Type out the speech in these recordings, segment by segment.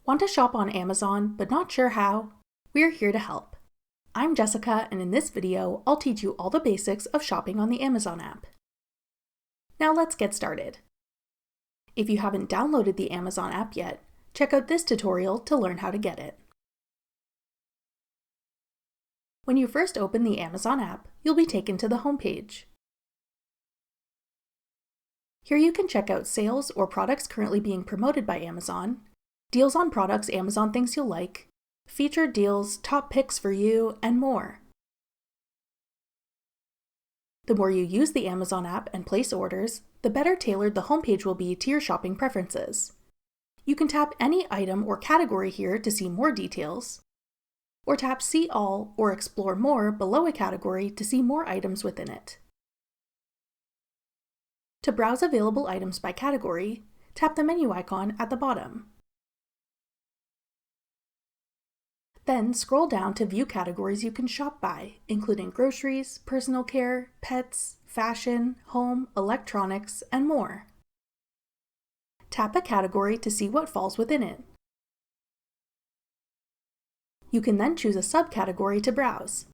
Want to shop on Amazon but not sure how? We're here to help. I'm Jessica, and in this video, I'll teach you all the basics of shopping on the Amazon app. Now let's get started. If you haven't downloaded the Amazon app yet, check out this tutorial to learn how to get it. When you first open the Amazon app, you'll be taken to the home page. Here you can check out sales or products currently being promoted by Amazon, deals on products Amazon thinks you'll like, featured deals, top picks for you, and more. The more you use the Amazon app and place orders, the better tailored the homepage will be to your shopping preferences. You can tap any item or category here to see more details, or tap See All or Explore More below a category to see more items within it. To browse available items by category, tap the menu icon at the bottom. Then scroll down to view categories you can shop by, including groceries, personal care, pets, fashion, home, electronics, and more. Tap a category to see what falls within it. You can then choose a subcategory to browse.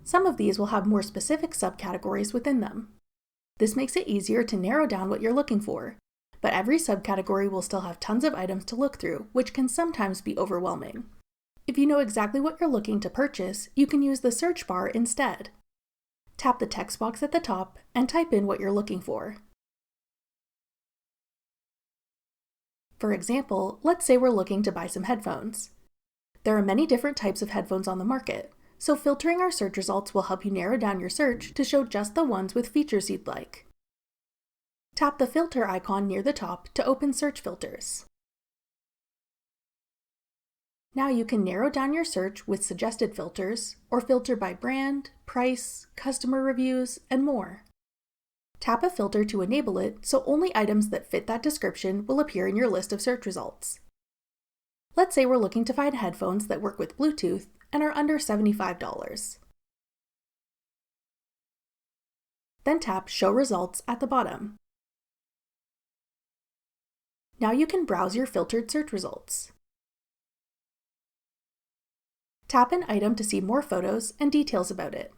Some of these will have more specific subcategories within them. This makes it easier to narrow down what you're looking for, but every subcategory will still have tons of items to look through, which can sometimes be overwhelming. If you know exactly what you're looking to purchase, you can use the search bar instead. Tap the text box at the top and type in what you're looking for. For example, let's say we're looking to buy some headphones. There are many different types of headphones on the market, so filtering our search results will help you narrow down your search to show just the ones with features you'd like. Tap the filter icon near the top to open search filters. Now you can narrow down your search with suggested filters, or filter by brand, price, customer reviews, and more. Tap a filter to enable it so only items that fit that description will appear in your list of search results. Let's say we're looking to find headphones that work with Bluetooth and are under $75. Then tap Show Results at the bottom. Now you can browse your filtered search results. Tap an item to see more photos and details about it.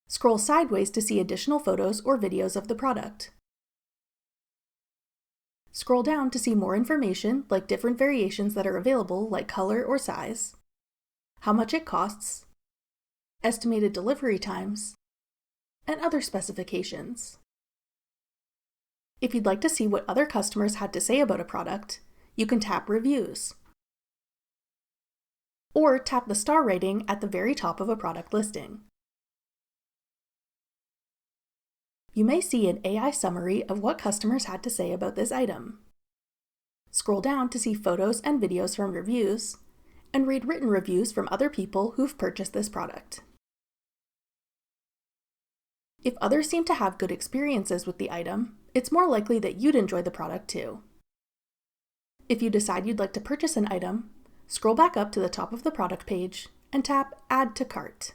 Scroll sideways to see additional photos or videos of the product. Scroll down to see more information like different variations that are available like color or size, how much it costs, estimated delivery times, and other specifications. If you'd like to see what other customers had to say about a product, you can tap Reviews, or tap the star rating at the very top of a product listing. You may see an AI summary of what customers had to say about this item. Scroll down to see photos and videos from reviews, and read written reviews from other people who've purchased this product. If others seem to have good experiences with the item, it's more likely that you'd enjoy the product too. If you decide you'd like to purchase an item, scroll back up to the top of the product page and tap Add to Cart.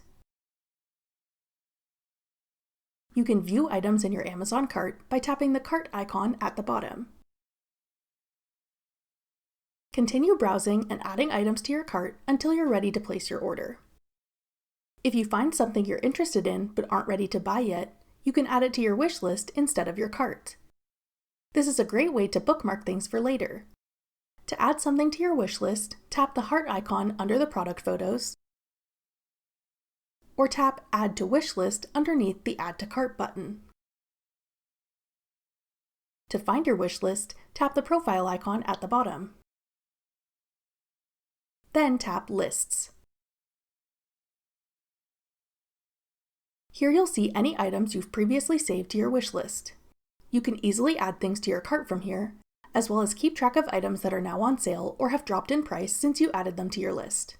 You can view items in your Amazon cart by tapping the cart icon at the bottom. Continue browsing and adding items to your cart until you're ready to place your order. If you find something you're interested in but aren't ready to buy yet, you can add it to your wish list instead of your cart. This is a great way to bookmark things for later. To add something to your wish list, tap the heart icon under the product photos, or tap Add to Wish List underneath the Add to Cart button. To find your wish list, tap the profile icon at the bottom. Then tap Lists. Here you'll see any items you've previously saved to your wish list. You can easily add things to your cart from here, as well as keep track of items that are now on sale or have dropped in price since you added them to your list.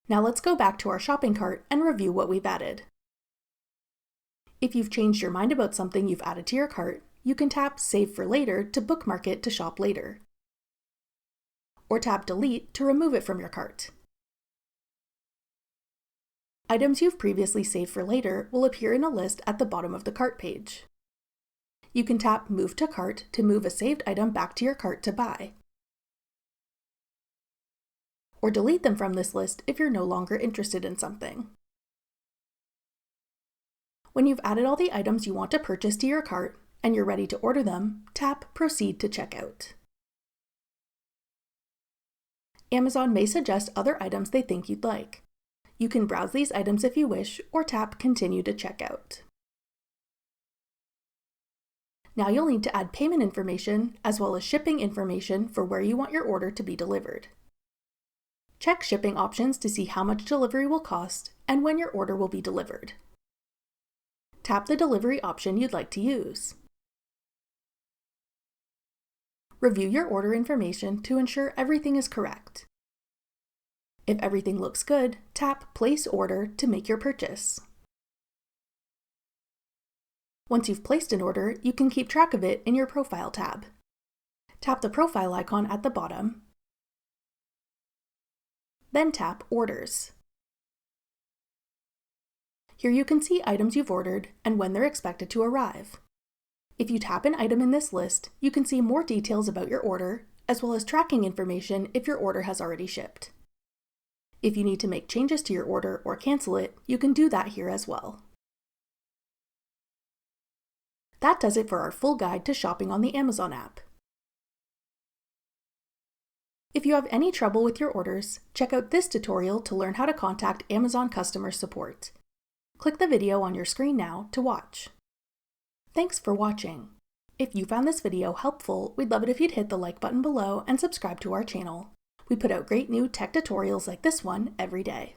Now let's go back to our shopping cart and review what we've added. If you've changed your mind about something you've added to your cart, you can tap Save for Later to bookmark it to shop later, or tap Delete to remove it from your cart. Items you've previously saved for later will appear in a list at the bottom of the cart page. you can tap Move to Cart to move a saved item back to your cart to buy, or delete them from this list if you're no longer interested in something. When you've added all the items you want to purchase to your cart and you're ready to order them, tap Proceed to Checkout. Amazon may suggest other items they think you'd like. You can browse these items if you wish, or tap Continue to Checkout. Now you'll need to add payment information as well as shipping information for where you want your order to be delivered. Check shipping options to see how much delivery will cost and when your order will be delivered. Tap the delivery option you'd like to use. Review your order information to ensure everything is correct. If everything looks good, tap Place Order to make your purchase. Once you've placed an order, you can keep track of it in your Profile tab. Tap the profile icon at the bottom, then tap Orders. Here you can see items you've ordered and when they're expected to arrive. If you tap an item in this list, you can see more details about your order, as well as tracking information if your order has already shipped. If you need to make changes to your order or cancel it, you can do that here as well. That does it for our full guide to shopping on the Amazon app. If you have any trouble with your orders, check out this tutorial to learn how to contact Amazon customer support. Click the video on your screen now to watch. Thanks for watching. If you found this video helpful, we'd love it if you'd hit the like button below and subscribe to our channel. We put out great new tech tutorials like this one every day.